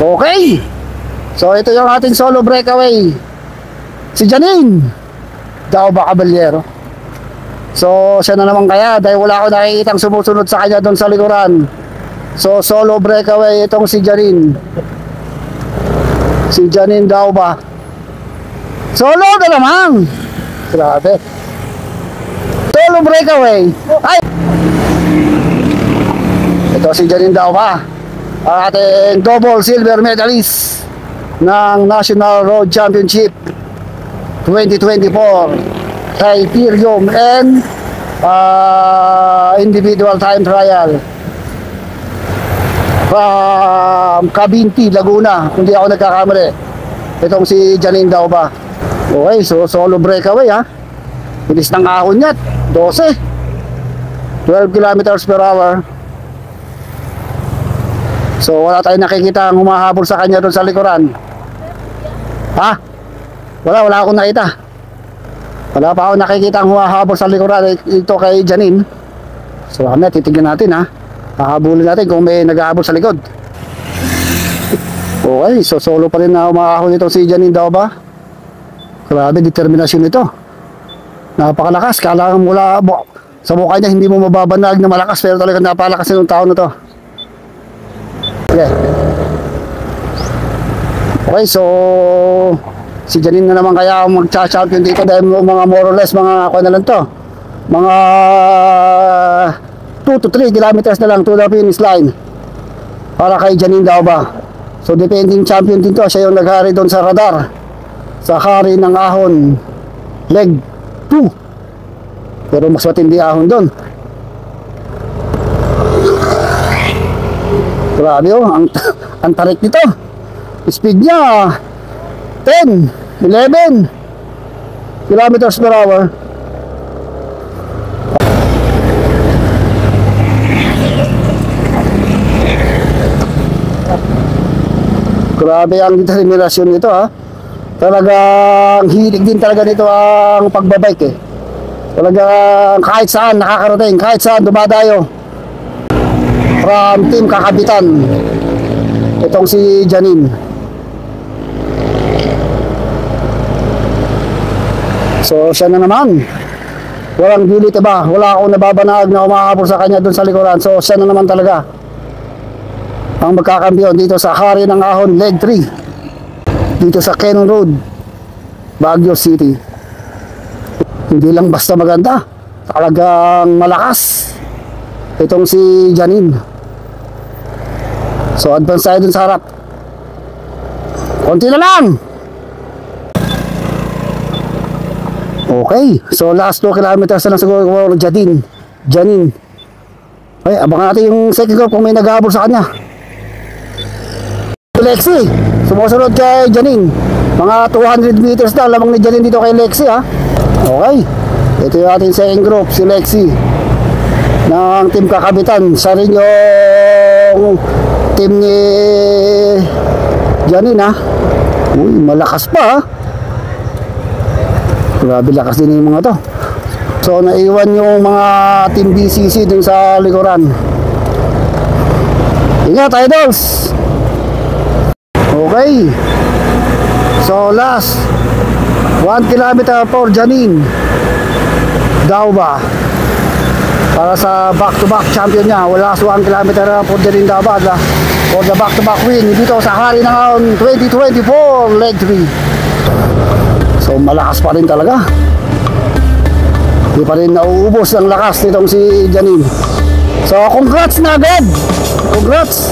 Okay. So ito yung ating solo breakaway. Si Janine Dauba Caballero. So siya na naman kaya dahil wala ako nakikitang sumusunod sa kanya doon sa likuran. So solo breakaway itong si Janine. Si Janine Dauba. Solo na naman. Grabe. Solo breakaway. Ay! Ito si Janine Dauba, ating double silver medalist ng National Road Championship 2024 criterium and individual time trial from Cabinti, Laguna, kung di ako nagkakamali. Itong si Janine Dauba. Okay, so solo breakaway ha. Bilis ng ahon niya, 12 kilometers per hour. So wala tayong nakikita ang humahabol sa kanya doon sa likuran. Ha? Wala akong nakita. Wala pa akong nakikita ang humahabol sa likuran ito kay Janine. So kami, titignan natin ha. Hahabulin natin kung may nag-ahabol sa likod. Okay, so solo pa rin na umahahon ito si Janine Dauba. Grabe, determinasyon ito. Napakalakas. Kailangan mula sa mukha niya hindi mo mababanag na malakas, pero talaga napakalakas ng tao na to. Okay. Okay, so si Janine na naman kaya ang magcha-champion dito dahil mga more or less mga ako na lang to. Mga 2 to 3 kilometers na lang to the finish line para kay Janine Dauba. So defending champion din to. Siya yung naghari doon sa radar sa hari ng ahon leg 2, pero mas matindi ahon doon. Grabe oh, ang tarik nito. Speed niya 10, 11 kilometers per hour. Grabe ang determinasyon nito ha. Talagang hilig din talaga nito ang pagbabike eh. Talagang kahit saan nakakarating, kahit saan dumadayo. From Team Kakabitan, itong si Janine. So siya na naman. Walang gilit ba? Wala akong nababanag na umahabol sa kanya doon sa likuran. So siya na naman talaga ang magkakampiyon dito sa hari ng ahon leg 3 dito sa Cannon Road, Baguio City. Hindi lang basta maganda, talagang malakas itong si Janine. So advance tayo dun sa harap. Konti na lang. Okay, so last 2 kilometers na lang siguro Janine. Ay, abangan natin yung second group kung may nag-aabol sa kanya. Lexi, sumusunod kay Janine. Mga 200 meters na lamang ni Janine dito kay Lexi ha. Okay, ito yung ating second group, si Lexi ng Team Kakabitan. Siya rin yung team ni Janine ha. Uy, malakas pa ha. Grabe lakas din yung mga to. So naiwan yung mga Team BCC dun sa likuran. Ingat idols. Okay. So last 1 kilometer for Janine Dauba para sa back-to-back champion niya. Wala sa 1 kilometer for Janine Dauba for the back-to-back win dito sa hari ng 2024 leg 3. So malakas pa rin talaga. Hindi pa rin nauubos ang lakas nitong si Janine. So congrats na agad. Congrats.